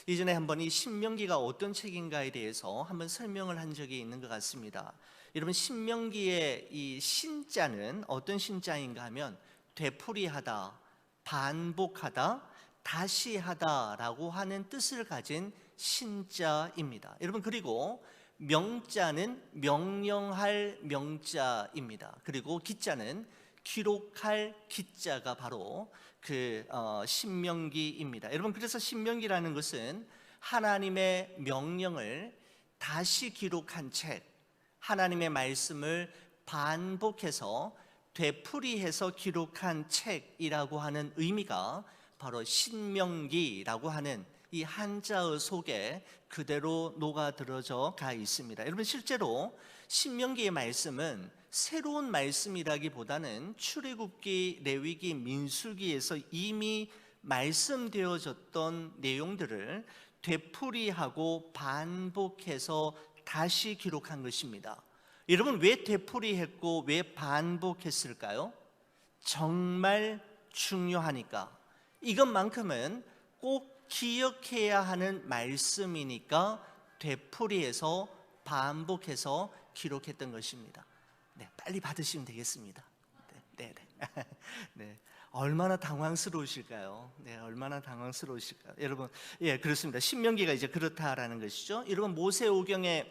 이전에 한번 이 신명기가 어떤 책인가에 대해서 한번 설명을 한 적이 있는 것 같습니다. 여러분, 신명기의 이 신자는 어떤 신자인가 하면 되풀이하다, 반복하다, 다시 하다라고 하는 뜻을 가진 신자입니다. 여러분, 그리고 명자는 명령할 명자입니다. 그리고 기자는 기록할 기자가 바로 신명기입니다. 여러분, 그래서 신명기라는 것은 하나님의 명령을 다시 기록한 책, 하나님의 말씀을 반복해서 되풀이해서 기록한 책이라고 하는 의미가 바로 신명기라고 하는 이 한자어 속에 그대로 녹아들어져 가 있습니다. 여러분, 실제로 신명기의 말씀은 새로운 말씀이라기보다는 출애굽기, 레위기, 민수기에서 이미 말씀되어졌던 내용들을 되풀이하고 반복해서 다시 기록한 것입니다. 여러분, 왜 되풀이했고 왜 반복했을까요? 정말 중요하니까, 이것만큼은 꼭 기억해야 하는 말씀이니까 되풀이해서 반복해서 기록했던 것입니다. 네, 빨리 받으시면 되겠습니다. 네. 네. 얼마나 당황스러우실까요? 네, 얼마나 당황스러우실까요? 여러분, 예, 그렇습니다. 신명기가 이제 그렇다라는 것이죠. 여러분, 모세오경의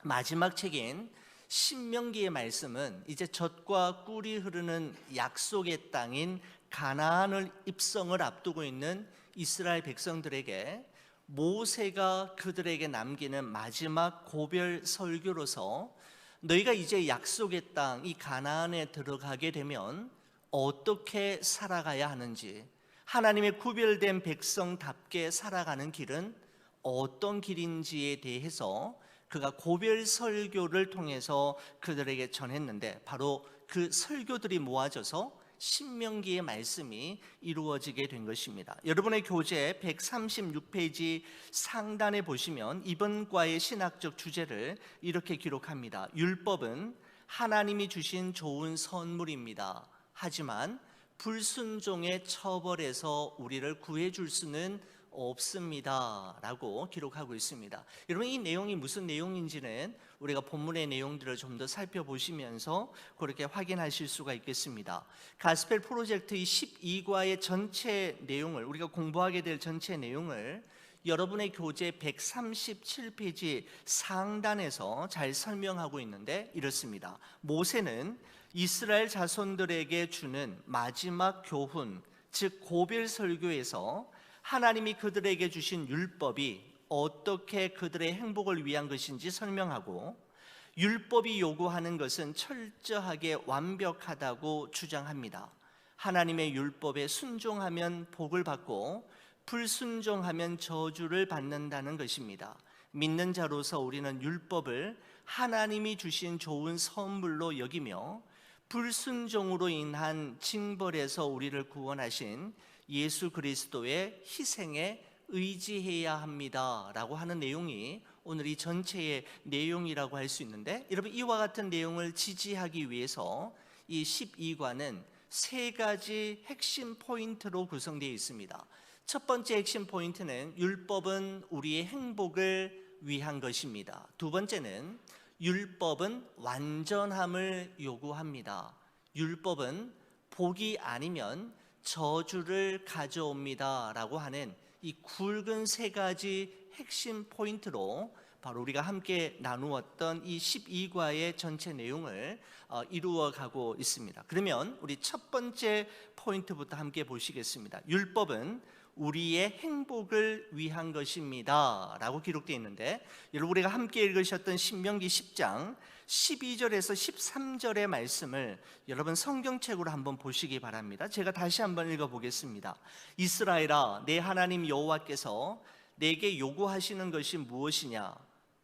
마지막 책인 신명기의 말씀은 이제 젖과 꿀이 흐르는 약속의 땅인 가나안을 입성을 앞두고 있는 이스라엘 백성들에게 모세가 그들에게 남기는 마지막 고별 설교로서 너희가 이제 약속의 땅, 이 가나안에 들어가게 되면 어떻게 살아가야 하는지, 하나님의 구별된 백성답게 살아가는 길은 어떤 길인지에 대해서 그가 고별 설교를 통해서 그들에게 전했는데, 바로 그 설교들이 모아져서 신명기의 말씀이 이루어지게 된 것입니다. 여러분의 교재 136페이지 상단에 보시면 이번 과의 신학적 주제를 이렇게 기록합니다. 율법은 하나님이 주신 좋은 선물입니다. 하지만 불순종의 처벌에서 우리를 구해줄 수는 없습니다 라고 기록하고 있습니다. 여러분, 이 내용이 무슨 내용인지는 우리가 본문의 내용들을 좀 더 살펴보시면서 그렇게 확인하실 수가 있겠습니다. 가스펠 프로젝트 12과의 전체 내용을, 우리가 공부하게 될 전체 내용을 여러분의 교재 137페이지 상단에서 잘 설명하고 있는데 이렇습니다. 모세는 이스라엘 자손들에게 주는 마지막 교훈, 즉 고별 설교에서 하나님이 그들에게 주신 율법이 어떻게 그들의 행복을 위한 것인지 설명하고, 율법이 요구하는 것은 철저하게 완벽하다고 주장합니다. 하나님의 율법에 순종하면 복을 받고 불순종하면 저주를 받는다는 것입니다. 믿는 자로서 우리는 율법을 하나님이 주신 좋은 선물로 여기며 불순종으로 인한 징벌에서 우리를 구원하신 예수 그리스도의 희생에 의지해야 합니다 라고 하는 내용이 오늘 이 전체의 내용이라고 할 수 있는데, 여러분, 이와 같은 내용을 지지하기 위해서 이 12과는 세 가지 핵심 포인트로 구성되어 있습니다. 첫 번째 핵심 포인트는 율법은 우리의 행복을 위한 것입니다. 두 번째는 율법은 완전함을 요구합니다. 율법은 복이 아니면 저주를 가져옵니다 라고 하는 이 굵은 세 가지 핵심 포인트로 바로 우리가 함께 나누었던 이 12과의 전체 내용을 이루어 가고 있습니다. 그러면 우리 첫 번째 포인트부터 함께 보시겠습니다. 율법은 우리의 행복을 위한 것입니다 라고 기록되어 있는데, 여러분, 우리가 함께 읽으셨던 신명기 10장 12절에서 13절의 말씀을 여러분 성경책으로 한번 보시기 바랍니다. 제가 다시 한번 읽어보겠습니다. 이스라엘아, 내 하나님 여호와께서 내게 요구하시는 것이 무엇이냐?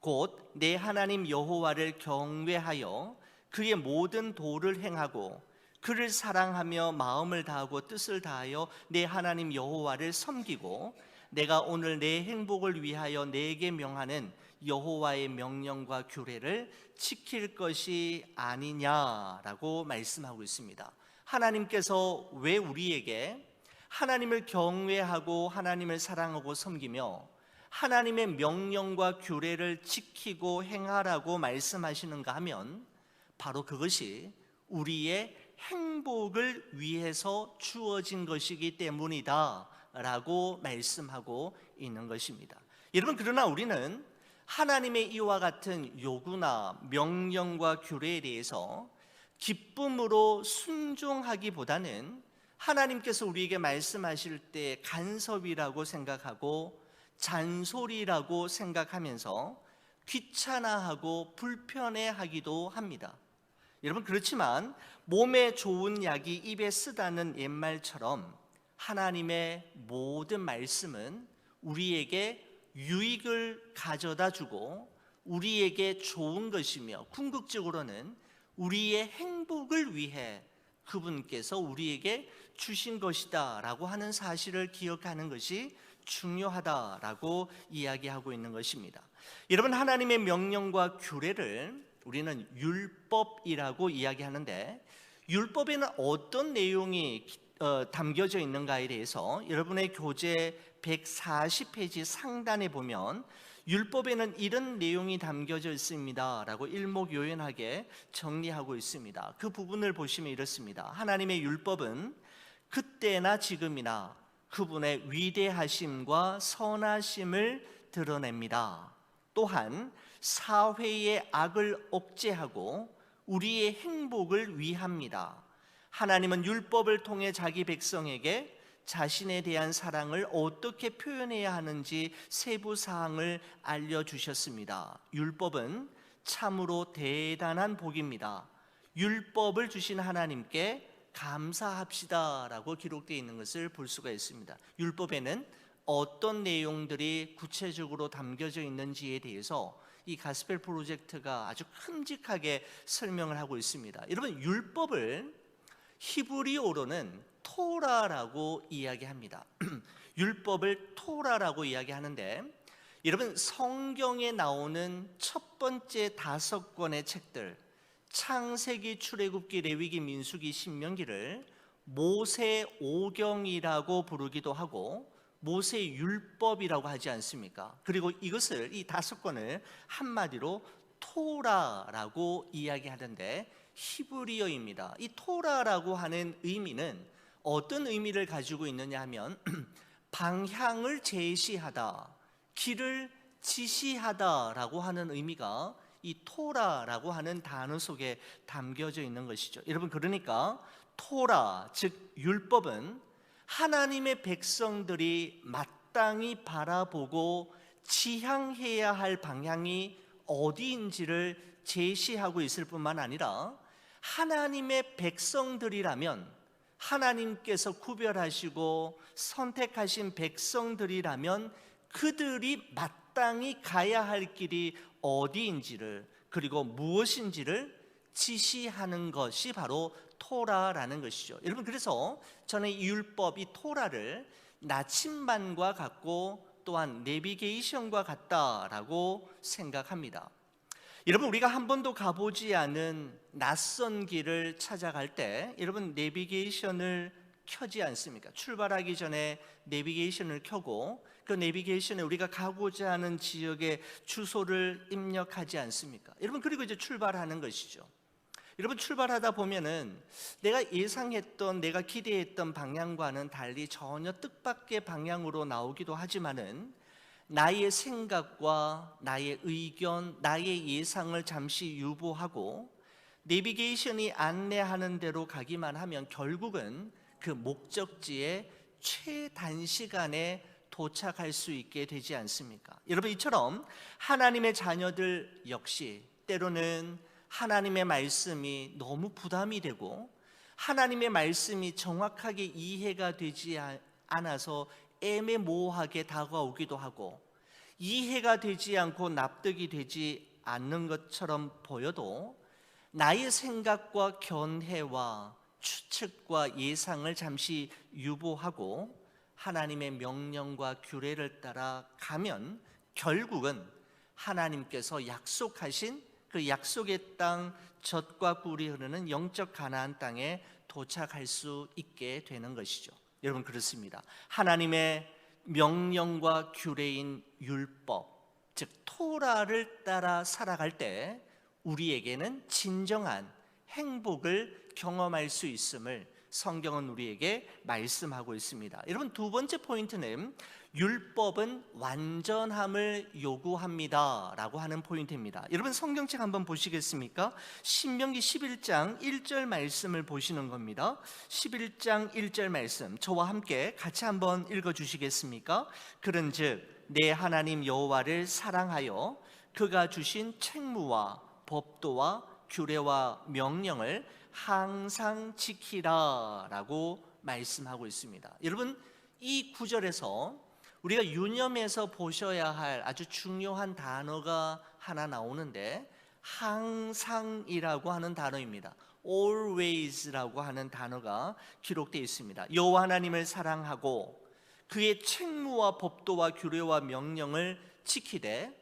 곧 내 하나님 여호와를 경외하여 그의 모든 도를 행하고 그를 사랑하며 마음을 다하고 뜻을 다하여 내 하나님 여호와를 섬기고 내가 오늘 내 행복을 위하여 내게 명하는 여호와의 명령과 규례를 지킬 것이 아니냐라고 말씀하고 있습니다. 하나님께서 왜 우리에게 하나님을 경외하고 하나님을 사랑하고 섬기며 하나님의 명령과 규례를 지키고 행하라고 말씀하시는가 하면 바로 그것이 우리의 행복을 위해서 주어진 것이기 때문이다 라고 말씀하고 있는 것입니다. 여러분, 그러나 우리는 하나님의 이와 같은 요구나 명령과 규례에 대해서 기쁨으로 순종하기보다는 하나님께서 우리에게 말씀하실 때 간섭이라고 생각하고 잔소리라고 생각하면서 귀찮아하고 불편해하기도 합니다. 여러분, 그렇지만 몸에 좋은 약이 입에 쓰다는 옛말처럼 하나님의 모든 말씀은 우리에게 유익을 가져다 주고 우리에게 좋은 것이며 궁극적으로는 우리의 행복을 위해 그분께서 우리에게 주신 것이다 라고 하는 사실을 기억하는 것이 중요하다라고 이야기하고 있는 것입니다. 여러분, 하나님의 명령과 규례를 우리는 율법이라고 이야기하는데, 율법에는 어떤 내용이 담겨져 있는가에 대해서 여러분의 교재 140페이지 상단에 보면 율법에는 이런 내용이 담겨져 있습니다 라고 일목요연하게 정리하고 있습니다. 그 부분을 보시면 이렇습니다. 하나님의 율법은 그때나 지금이나 그분의 위대하심과 선하심을 드러냅니다. 또한 사회의 악을 억제하고 우리의 행복을 위합니다. 하나님은 율법을 통해 자기 백성에게 자신에 대한 사랑을 어떻게 표현해야 하는지 세부 사항을 알려주셨습니다. 율법은 참으로 대단한 복입니다. 율법을 주신 하나님께 감사합시다 라고 기록되어 있는 것을 볼 수가 있습니다. 율법에는 어떤 내용들이 구체적으로 담겨져 있는지에 대해서 이 가스펠 프로젝트가 아주 큼직하게 설명을 하고 있습니다. 여러분, 율법을 히브리어로는 토라라고 이야기합니다. 율법을 토라라고 이야기하는데, 여러분, 성경에 나오는 첫 번째 5권의 책들, 창세기, 출애굽기, 레위기, 민수기, 신명기를 모세오경이라고 부르기도 하고 모세율법이라고 하지 않습니까? 그리고 이것을, 이 5권을 한마디로 토라라고 이야기하는데 히브리어입니다. 이 토라라고 하는 의미는 어떤 의미를 가지고 있느냐 하면 방향을 제시하다, 길을 지시하다라고 하는 의미가 이 토라라고 하는 단어 속에 담겨져 있는 것이죠. 여러분, 그러니까 토라, 즉 율법은 하나님의 백성들이 마땅히 바라보고 지향해야 할 방향이 어디인지를 제시하고 있을 뿐만 아니라 하나님의 백성들이라면, 하나님께서 구별하시고 선택하신 백성들이라면 그들이 마땅히 가야 할 길이 어디인지를, 그리고 무엇인지를 지시하는 것이 바로 토라라는 것이죠. 여러분, 그래서 저는 이 율법, 이 토라를 나침반과 같고 또한 내비게이션과 같다라고 생각합니다. 여러분, 우리가 한 번도 가보지 않은 낯선 길을 찾아갈 때 여러분, 내비게이션을 켜지 않습니까? 출발하기 전에 내비게이션을 켜고 그 내비게이션에 우리가 가고자 하는 지역의 주소를 입력하지 않습니까? 여러분, 그리고 이제 출발하는 것이죠. 여러분, 출발하다 보면은 내가 예상했던, 내가 기대했던 방향과는 달리 전혀 뜻밖의 방향으로 나오기도 하지만은 나의 생각과 나의 의견, 나의 예상을 잠시 유보하고 내비게이션이 안내하는 대로 가기만 하면 결국은 그 목적지에 최단시간에 도착할 수 있게 되지 않습니까? 여러분, 이처럼 하나님의 자녀들 역시 때로는 하나님의 말씀이 너무 부담이 되고 하나님의 말씀이 정확하게 이해가 되지 않아서 애매모호하게 다가오기도 하고 이해가 되지 않고 납득이 되지 않는 것처럼 보여도 나의 생각과 견해와 추측과 예상을 잠시 유보하고 하나님의 명령과 규례를 따라 가면 결국은 하나님께서 약속하신 그 약속의 땅, 젖과 꿀이 흐르는 영적 가나안 땅에 도착할 수 있게 되는 것이죠. 여러분 그렇습니다. 하나님의 명령과 규례인 율법, 즉 토라를 따라 살아갈 때 우리에게는 진정한 행복을 경험할 수 있음을 성경은 우리에게 말씀하고 있습니다. 여러분 두 번째 포인트는 율법은 완전함을 요구합니다 라고 하는 포인트입니다. 여러분 성경책 한번 보시겠습니까? 신명기 11장 1절 말씀을 보시는 겁니다. 11장 1절 말씀 저와 함께 같이 한번 읽어주시겠습니까? 그런즉 내 하나님 여호와를 사랑하여 그가 주신 책무와 법도와 규례와 명령을 항상 지키라 라고 말씀하고 있습니다. 여러분 이 구절에서 우리가 유념해서 보셔야 할 아주 중요한 단어가 하나 나오는데 항상이라고 하는 단어입니다. always라고 하는 단어가 기록되어 있습니다. 여호와 하나님을 사랑하고 그의 책무와 법도와 규례와 명령을 지키되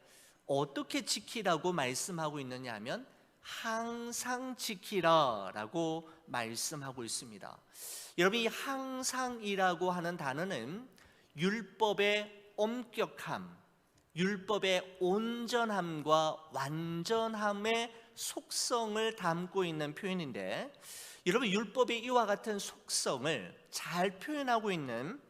어떻게 지키라고 말씀하고 있느냐 하면 항상 지키라 라고 말씀하고 있습니다. 여러분 이 항상이라고 하는 단어는 율법의 엄격함, 율법의 온전함과 완전함의 속성을 담고 있는 표현인데 여러분 율법의 이와 같은 속성을 잘 표현하고 있는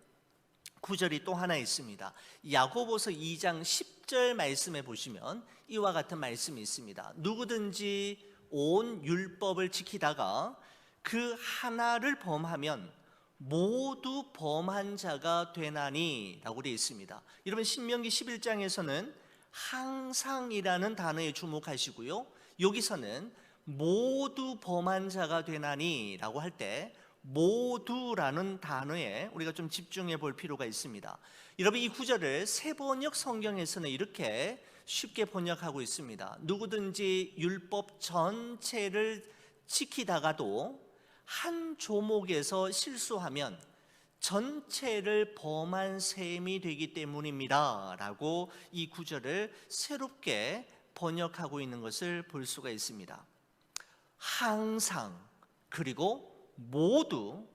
구절이 또 하나 있습니다. 야고보서 2장 10절 말씀에 보시면 이와 같은 말씀이 있습니다. 누구든지 온 율법을 지키다가 그 하나를 범하면 모두 범한 자가 되나니 라고 되어 있습니다. 여러분 신명기 11장에서는 항상이라는 단어에 주목하시고요, 여기서는 모두 범한 자가 되나니 라고 할 때 모두라는 단어에 우리가 좀 집중해 볼 필요가 있습니다. 여러분 이 구절을 세번역 성경에서는 이렇게 쉽게 번역하고 있습니다. 누구든지 율법 전체를 지키다가도 한 조목에서 실수하면 전체를 범한 셈이 되기 때문입니다 라고 이 구절을 새롭게 번역하고 있는 것을 볼 수가 있습니다. 항상 그리고 모두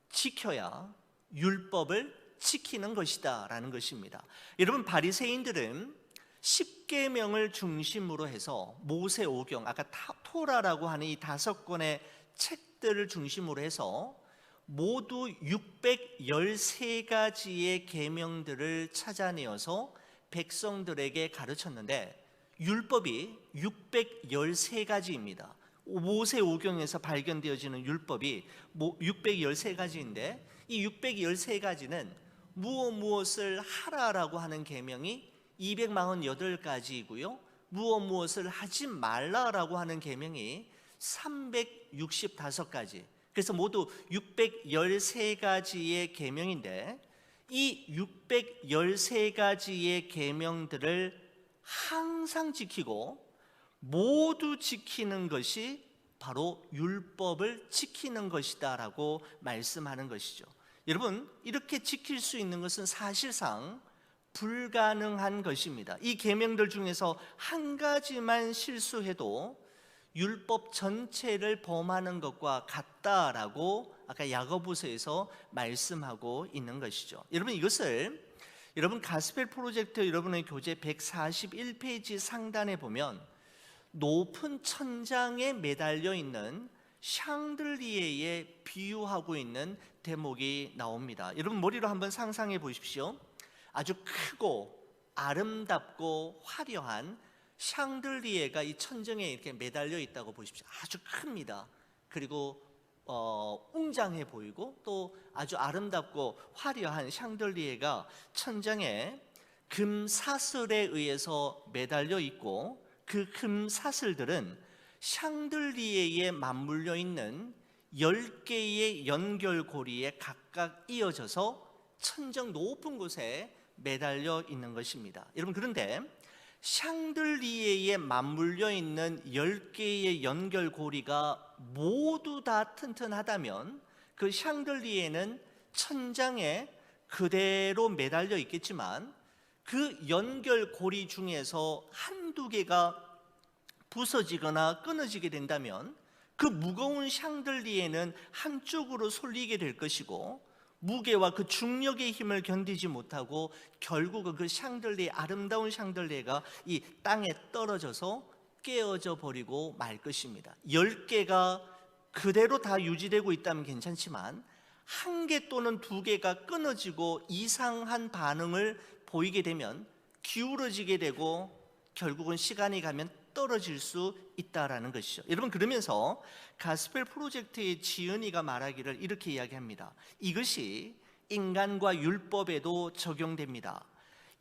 지켜야 율법을 지키는 것이다 라는 것입니다. 여러분 바리새인들은 십계명을 중심으로 해서 모세오경, 아까 토라라고 하는 이 5권의 책들을 중심으로 해서 모두 613가지의 계명들을 찾아내어서 백성들에게 가르쳤는데 율법이 613가지입니다. 모세오경에서 발견되어지는 율법이 613가지인데 이 613가지는 무엇을 하라라고 하는 계명이 248가지이고요 무엇을 하지 말라라고 하는 계명이 365가지, 그래서 모두 613가지의 계명인데 이 613가지의 계명들을 항상 지키고 모두 지키는 것이 바로 율법을 지키는 것이다 라고 말씀하는 것이죠. 여러분 이렇게 지킬 수 있는 것은 사실상 불가능한 것입니다. 이 계명들 중에서 한 가지만 실수해도 율법 전체를 범하는 것과 같다라고 아까 야고보서에서 말씀하고 있는 것이죠. 여러분 이것을 여러분 가스펠 프로젝트 여러분의 교재 141페이지 상단에 보면 높은 천장에 매달려 있는 샹들리에에 비유하고 있는 대목이 나옵니다. 여러분 머리로 한번 상상해 보십시오. 아주 크고 아름답고 화려한 샹들리에가 이 천정에 이렇게 매달려 있다고 보십시오. 아주 큽니다. 그리고 웅장해 보이고 또 아주 아름답고 화려한 샹들리에가 천장에 금 사슬에 의해서 매달려 있고 그 금 사슬들은 샹들리에에 맞물려 있는 10개의 연결고리에 각각 이어져서 천정 높은 곳에 매달려 있는 것입니다. 여러분 그런데 샹들리에에 맞물려 있는 10개의 연결고리가 모두 다 튼튼하다면 그 샹들리에는 천장에 그대로 매달려 있겠지만 그 연결고리 중에서 한두 개가 부서지거나 끊어지게 된다면 그 무거운 샹들리에는 한쪽으로 쏠리게 될 것이고 무게와 그 중력의 힘을 견디지 못하고 결국은 그 샹들리에, 아름다운 샹들리에가 이 땅에 떨어져서 깨어져 버리고 말 것입니다. 10개가 그대로 다 유지되고 있다면 괜찮지만 1개 또는 2개가 끊어지고 이상한 반응을 보이게 되면 기울어지게 되고 결국은 시간이 가면 떨어질 수 있다라는 것이죠. 여러분, 그러면서 가스펠 프로젝트의 지은이가 말하기를 이렇게 이야기합니다. 이것이 인간과 율법에도 적용됩니다.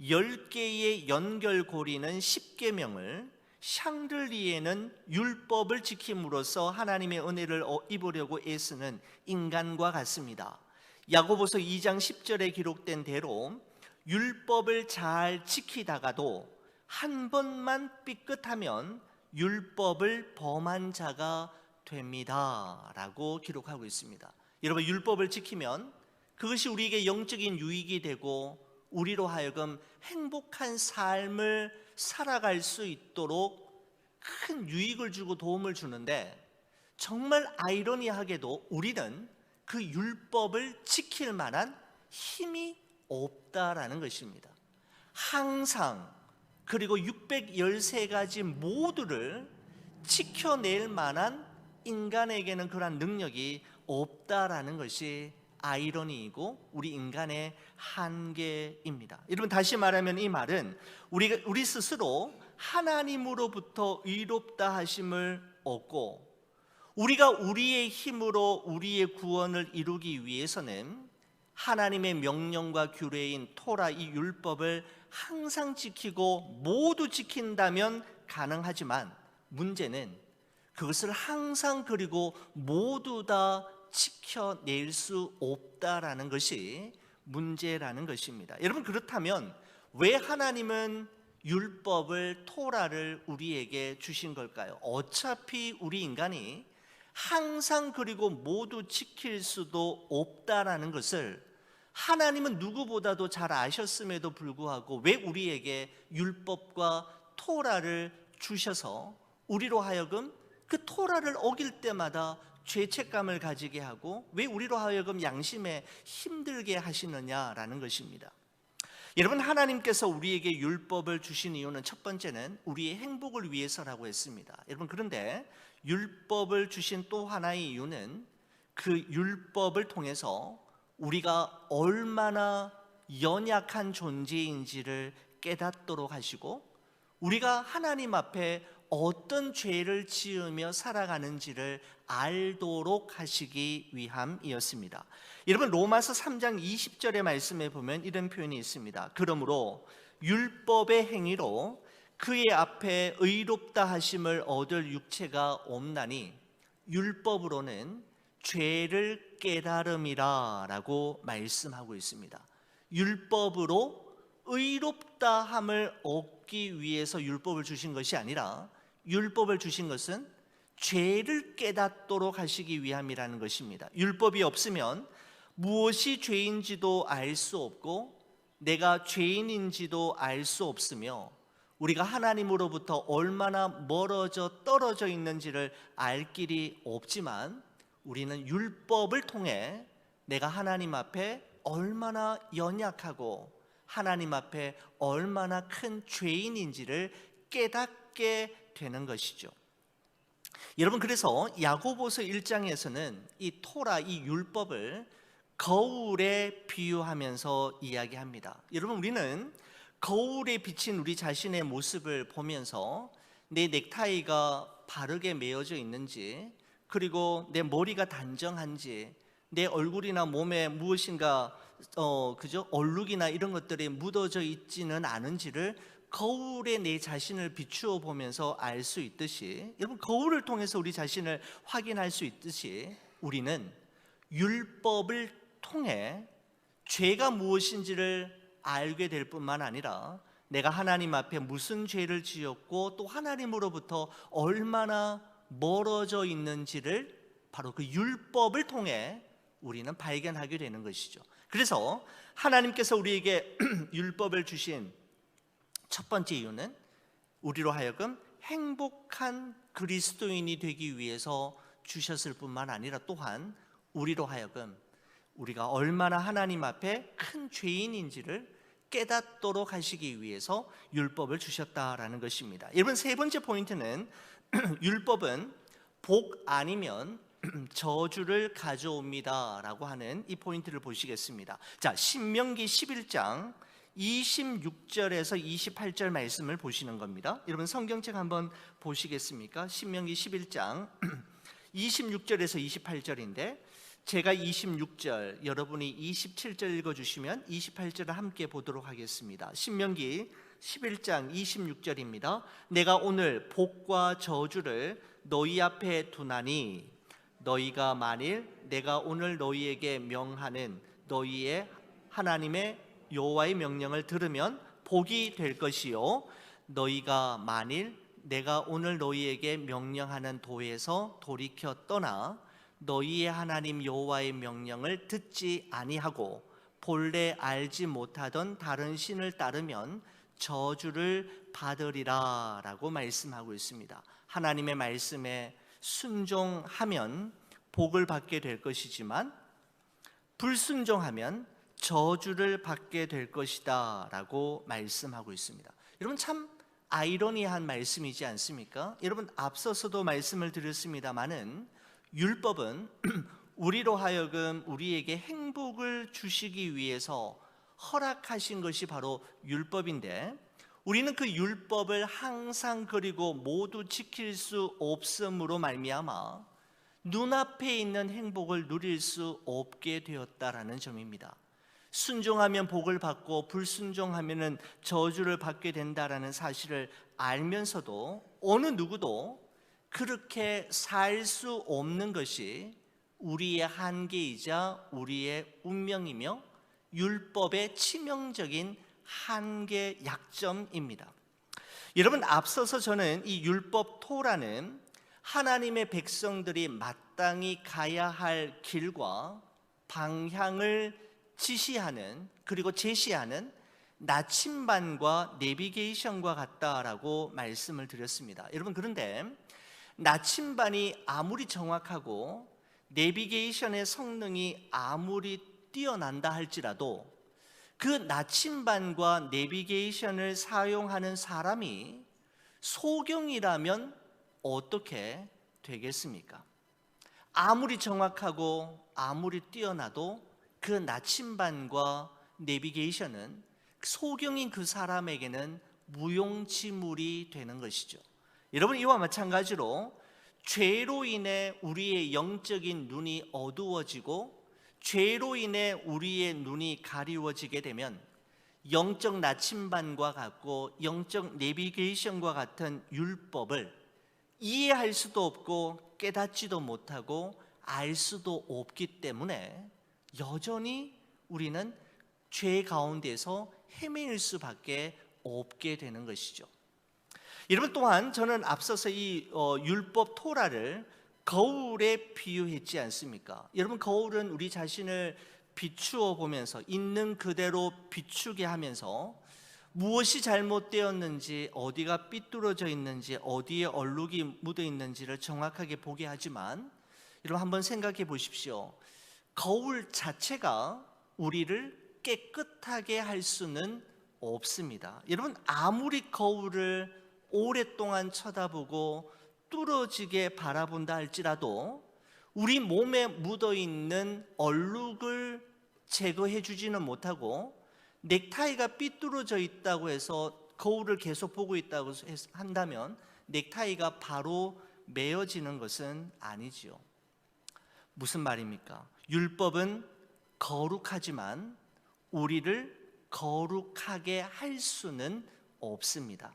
10개의 연결고리는 10계명을, 샹들리에는 율법을 지킴으로써 하나님의 은혜를 입으려고 애쓰는 인간과 같습니다. 야고보서 2장 10절에 기록된 대로 율법을 잘 지키다가도 한 번만 삐끗하면 율법을 범한 자가 됩니다 라고 기록하고 있습니다. 여러분, 율법을 지키면 그것이 우리에게 영적인 유익이 되고 우리로 하여금 행복한 삶을 살아갈 수 있도록 큰 유익을 주고 도움을 주는데, 정말 아이러니하게도 우리는 그 율법을 지킬 만한 힘이 없다라는 것입니다. 항상, 그리고 613가지 모두를 지켜낼 만한 인간에게는 그러한 능력이 없다라는 것이 아이러니이고 우리 인간의 한계입니다. 여러분, 다시 말하면 이 말은 우리 스스로 하나님으로부터 의롭다 하심을 얻고 우리가 우리의 힘으로 우리의 구원을 이루기 위해서는 하나님의 명령과 규례인 토라, 이 율법을 항상 지키고 모두 지킨다면 가능하지만 문제는 그것을 항상 그리고 모두 다 지켜낼 수 없다라는 것이 문제라는 것입니다. 여러분, 그렇다면 왜 하나님은 율법을, 토라를 우리에게 주신 걸까요? 어차피 우리 인간이 항상 그리고 모두 지킬 수도 없다라는 것을 하나님은 누구보다도 잘 아셨음에도 불구하고 왜 우리에게 율법과 토라를 주셔서 우리로 하여금 그 토라를 어길 때마다 죄책감을 가지게 하고 왜 우리로 하여금 양심에 힘들게 하시느냐라는 것입니다. 여러분, 하나님께서 우리에게 율법을 주신 이유는 첫 번째는 우리의 행복을 위해서라고 했습니다. 여러분, 그런데 율법을 주신 또 하나의 이유는 그 율법을 통해서 우리가 얼마나 연약한 존재인지를 깨닫도록 하시고 우리가 하나님 앞에 어떤 죄를 지으며 살아가는지를 알도록 하시기 위함이었습니다. 여러분, 로마서 3장 20절의 말씀에 보면 이런 표현이 있습니다. 그러므로 율법의 행위로 그의 앞에 의롭다 하심을 얻을 육체가 없나니 율법으로는 죄를 깨달음이라 라고 말씀하고 있습니다. 율법으로 의롭다함을 얻기 위해서 율법을 주신 것이 아니라 율법을 주신 것은 죄를 깨닫도록 하시기 위함이라는 것입니다. 율법이 없으면 무엇이 죄인지도 알 수 없고 내가 죄인인지도 알 수 없으며 우리가 하나님으로부터 얼마나 멀어져 떨어져 있는지를 알 길이 없지만 우리는 율법을 통해 내가 하나님 앞에 얼마나 연약하고 하나님 앞에 얼마나 큰 죄인인지를 깨닫게 되는 것이죠. 여러분, 그래서 야고보서 1장에서는 이 토라, 이 율법을 거울에 비유하면서 이야기합니다. 여러분, 우리는 거울에 비친 우리 자신의 모습을 보면서 내 넥타이가 바르게 매어져 있는지, 그리고 내 머리가 단정한지, 내 얼굴이나 몸에 무엇인가 얼룩이나 이런 것들이 묻어져 있지는 않은지를 거울에 내 자신을 비추어 보면서 알 수 있듯이, 여러분, 거울을 통해서 우리 자신을 확인할 수 있듯이 우리는 율법을 통해 죄가 무엇인지를 알게 될 뿐만 아니라 내가 하나님 앞에 무슨 죄를 지었고 또 하나님으로부터 얼마나 멀어져 있는지를 바로 그 율법을 통해 우리는 발견하게 되는 것이죠. 그래서 하나님께서 우리에게 율법을 주신 첫 번째 이유는 우리로 하여금 행복한 그리스도인이 되기 위해서 주셨을 뿐만 아니라 또한 우리로 하여금 우리가 얼마나 하나님 앞에 큰 죄인인지를 깨닫도록 하시기 위해서 율법을 주셨다라는 것입니다. 여러분, 세 번째 포인트는 율법은 복 아니면 저주를 가져옵니다 라고 하는 이 포인트를 보시겠습니다. 자, 신명기 11장 26절에서 28절 말씀을 보시는 겁니다. 여러분, 성경책 한번 보시겠습니까? 신명기 11장 26절에서 28절인데 제가 26절, 여러분이 27절 읽어주시면 28절을 함께 보도록 하겠습니다. 신명기 11장 26절입니다. 내가 오늘 복과 저주를 너희 앞에 두나니 너희가 만일 내가 오늘 너희에게 명하는 너희의 하나님의 여호와의 명령을 들으면 복이 될 것이요, 너희가 만일 내가 오늘 너희에게 명령하는 도에서 돌이켜 떠나 너희의 하나님 여호와의 명령을 듣지 아니하고 본래 알지 못하던 다른 신을 따르면 저주를 받으리라 라고 말씀하고 있습니다. 하나님의 말씀에 순종하면 복을 받게 될 것이지만 불순종하면 저주를 받게 될 것이다 라고 말씀하고 있습니다. 여러분, 참 아이러니한 말씀이지 않습니까? 여러분, 앞서서도 말씀을 드렸습니다마는 율법은 우리로 하여금 우리에게 행복을 주시기 위해서 허락하신 것이 바로 율법인데, 우리는 그 율법을 항상 그리고 모두 지킬 수 없음으로 말미암아 눈앞에 있는 행복을 누릴 수 없게 되었다라는 점입니다. 순종하면 복을 받고 불순종하면 저주를 받게 된다라는 사실을 알면서도 어느 누구도 그렇게 살 수 없는 것이 우리의 한계이자 우리의 운명이며 율법의 치명적인 한계, 약점입니다. 여러분, 앞서서 저는 이 율법 토라는 하나님의 백성들이 마땅히 가야 할 길과 방향을 지시하는, 그리고 제시하는 나침반과 내비게이션과 같다라고 말씀을 드렸습니다. 여러분, 그런데 나침반이 아무리 정확하고 내비게이션의 성능이 아무리 뛰어난다 할지라도 그 나침반과 내비게이션을 사용하는 사람이 소경이라면 어떻게 되겠습니까? 아무리 정확하고 아무리 뛰어나도 그 나침반과 내비게이션은 소경인 그 사람에게는 무용지물이 되는 것이죠. 여러분, 이와 마찬가지로 죄로 인해 우리의 영적인 눈이 어두워지고 죄로 인해 우리의 눈이 가리워지게 되면 영적 나침반과 같고 영적 내비게이션과 같은 율법을 이해할 수도 없고 깨닫지도 못하고 알 수도 없기 때문에 여전히 우리는 죄 가운데서 헤매일 수밖에 없게 되는 것이죠. 여러분, 또한 저는 앞서서 이 율법 토라를 거울에 비유했지 않습니까? 여러분, 거울은 우리 자신을 비추어 보면서 있는 그대로 비추게 하면서 무엇이 잘못되었는지, 어디가 삐뚤어져 있는지, 어디에 얼룩이 묻어 있는지를 정확하게 보게 하지만, 여러분 한번 생각해 보십시오. 거울 자체가 우리를 깨끗하게 할 수는 없습니다. 여러분, 아무리 거울을 오랫동안 쳐다보고 뚫어지게 바라본다 할지라도 우리 몸에 묻어있는 얼룩을 제거해 주지는 못하고, 넥타이가 삐뚤어져 있다고 해서 거울을 계속 보고 있다고 한다면 넥타이가 바로 메어지는 것은 아니지요. 무슨 말입니까? 율법은 거룩하지만 우리를 거룩하게 할 수는 없습니다.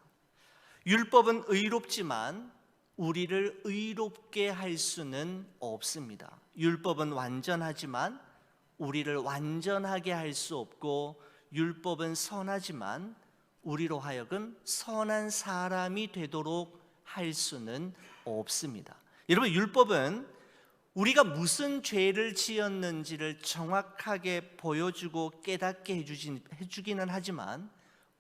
율법은 의롭지만 우리를 의롭게 할 수는 없습니다. 율법은 완전하지만 우리를 완전하게 할 수 없고, 율법은 선하지만 우리로 하여금 선한 사람이 되도록 할 수는 없습니다. 여러분, 율법은 우리가 무슨 죄를 지었는지를 정확하게 보여주고 깨닫게 해주기는 하지만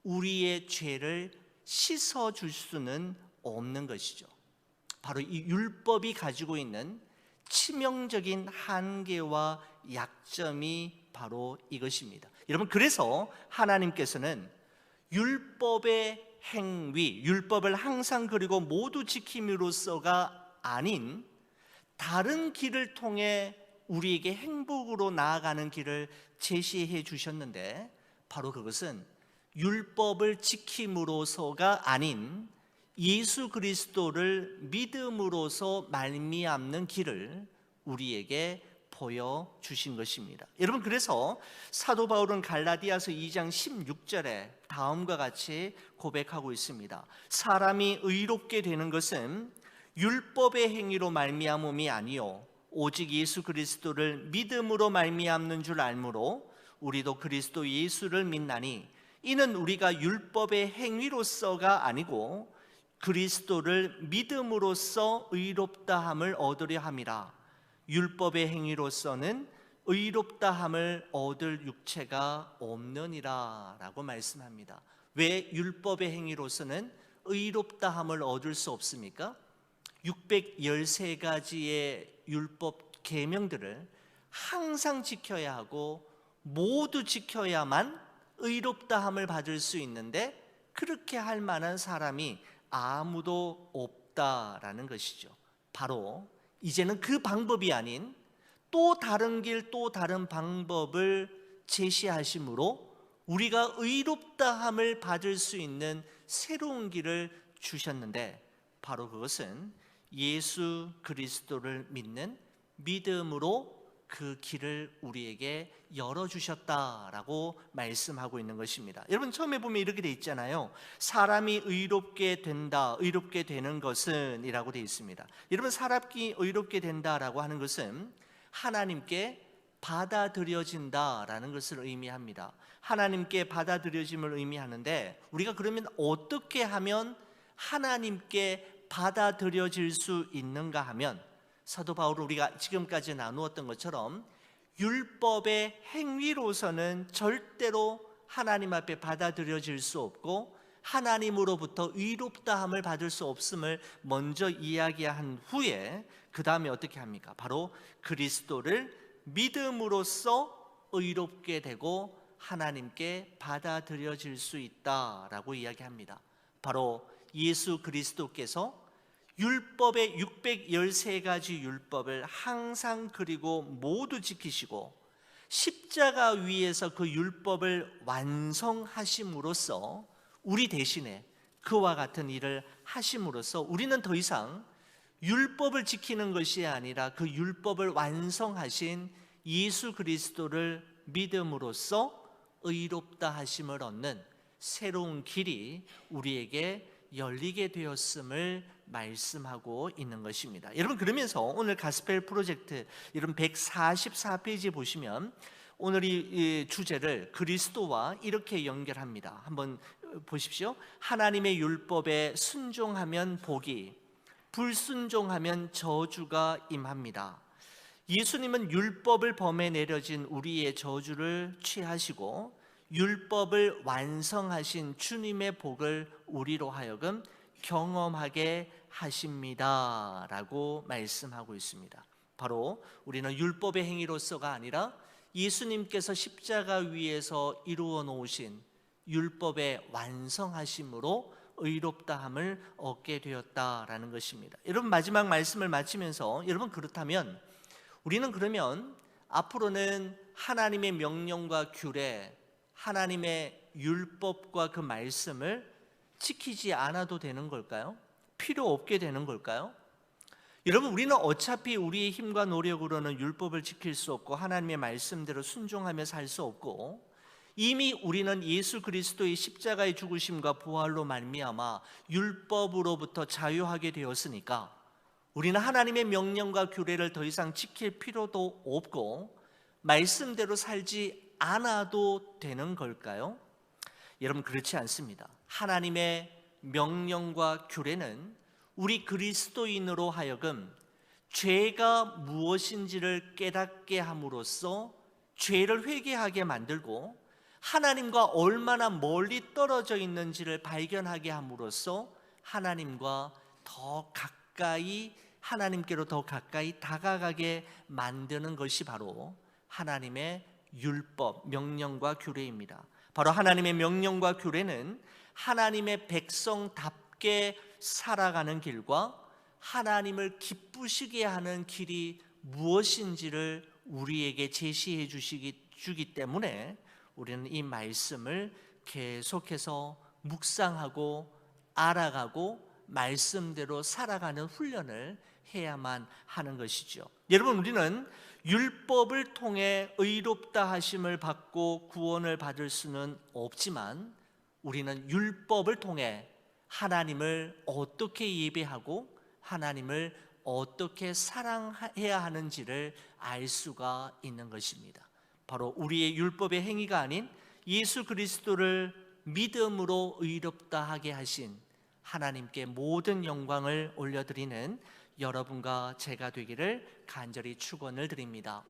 우리의 죄를 씻어줄 수는 없는 것이죠. 바로 이 율법이 가지고 있는 치명적인 한계와 약점이 바로 이것입니다. 여러분, 그래서 하나님께서는 율법의 행위, 율법을 항상 그리고 모두 지킴으로써가 아닌 다른 길을 통해 우리에게 행복으로 나아가는 길을 제시해 주셨는데, 바로 그것은 율법을 지킴으로써가 아닌 예수 그리스도를 믿음으로써 말미암는 길을 우리에게 보여주신 것입니다. 여러분, 그래서 사도 바울은 갈라디아서 2장 16절에 다음과 같이 고백하고 있습니다. 사람이 의롭게 되는 것은 율법의 행위로 말미암음이 아니요 오직 예수 그리스도를 믿음으로 말미암는 줄 알므로 우리도 그리스도 예수를 믿나니 이는 우리가 율법의 행위로서가 아니고 그리스도를 믿음으로써 의롭다함을 얻으려 함이라. 율법의 행위로서는 의롭다함을 얻을 육체가 없느니라 라고 말씀합니다. 왜 율법의 행위로서는 의롭다함을 얻을 수 없습니까? 613가지의 율법 계명들을 항상 지켜야 하고 모두 지켜야만 의롭다함을 받을 수 있는데, 그렇게 할 만한 사람이 아무도 없다라는 것이죠. 바로 이제는 그 방법이 아닌 또 다른 길, 또 다른 방법을 제시하심으로 우리가 의롭다함을 받을 수 있는 새로운 길을 주셨는데, 바로 그것은 예수 그리스도를 믿는 믿음으로 그 길을 우리에게 열어주셨다라고 말씀하고 있는 것입니다. 여러분, 처음에 보면 이렇게 돼 있잖아요. 사람이 의롭게 된다, 의롭게 되는 것은 이라고 돼 있습니다. 여러분, 사람이 의롭게 된다라고 하는 것은 하나님께 받아들여진다라는 것을 의미합니다. 하나님께 받아들여짐을 의미하는데, 우리가 그러면 어떻게 하면 하나님께 받아들여질 수 있는가 하면, 사도 바울은 우리가 지금까지 나누었던 것처럼 율법의 행위로서는 절대로 하나님 앞에 받아들여질 수 없고 하나님으로부터 의롭다함을 받을 수 없음을 먼저 이야기한 후에 그 다음에 어떻게 합니까? 바로 그리스도를 믿음으로써 의롭게 되고 하나님께 받아들여질 수 있다라고 이야기합니다. 바로 예수 그리스도께서 율법의 613가지 율법을 항상 그리고 모두 지키시고 십자가 위에서 그 율법을 완성하심으로써 우리 대신에 그와 같은 일을 하심으로써 우리는 더 이상 율법을 지키는 것이 아니라 그 율법을 완성하신 예수 그리스도를 믿음으로써 의롭다 하심을 얻는 새로운 길이 우리에게 열리게 되었음을 말씀하고 있는 것입니다. 여러분, 그러면서 오늘 가스펠 프로젝트 여러분 144페이지 보시면 오늘 이 주제를 그리스도와 이렇게 연결합니다. 한번 보십시오. 하나님의 율법에 순종하면 복이, 불순종하면 저주가 임합니다. 예수님은 율법을 범해 내려진 우리의 저주를 취하시고 율법을 완성하신 주님의 복을 우리로 하여금 경험하게 하십니다 라고 말씀하고 있습니다. 바로 우리는 율법의 행위로서가 아니라 예수님께서 십자가 위에서 이루어 놓으신 율법의 완성하심으로 의롭다함을 얻게 되었다라는 것입니다. 여러분, 마지막 말씀을 마치면서 여러분, 그렇다면 우리는 그러면 앞으로는 하나님의 명령과 규례, 하나님의 율법과 그 말씀을 지키지 않아도 되는 걸까요? 필요 없게 되는 걸까요? 여러분, 우리는 어차피 우리의 힘과 노력으로는 율법을 지킬 수 없고 하나님의 말씀대로 순종하며 살 수 없고, 이미 우리는 예수 그리스도의 십자가의 죽으심과 부활로 말미암아 율법으로부터 자유하게 되었으니까 우리는 하나님의 명령과 규례를 더 이상 지킬 필요도 없고 말씀대로 살지 않아도 되는 걸까요? 여러분, 그렇지 않습니다. 하나님의 명령과 규례는 우리 그리스도인으로 하여금 죄가 무엇인지를 깨닫게 함으로써 죄를 회개하게 만들고 하나님과 얼마나 멀리 떨어져 있는지를 발견하게 함으로써 하나님과 더 가까이 하나님께로 더 가까이 다가가게 만드는 것이 바로 하나님의 율법, 명령과 규례입니다. 바로 하나님의 명령과 규례는 하나님의 백성답게 살아가는 길과 하나님을 기쁘시게 하는 길이 무엇인지를 우리에게 제시해 주기 때문에 우리는 이 말씀을 계속해서 묵상하고 알아가고 말씀대로 살아가는 훈련을 해야만 하는 것이죠. 여러분, 우리는 율법을 통해 의롭다 하심을 받고 구원을 받을 수는 없지만 우리는 율법을 통해 하나님을 어떻게 예배하고 하나님을 어떻게 사랑해야 하는지를 알 수가 있는 것입니다. 바로 우리의 율법의 행위가 아닌 예수 그리스도를 믿음으로 의롭다 하게 하신 하나님께 모든 영광을 올려드리는 여러분과 제가 되기를 간절히 축원을 드립니다.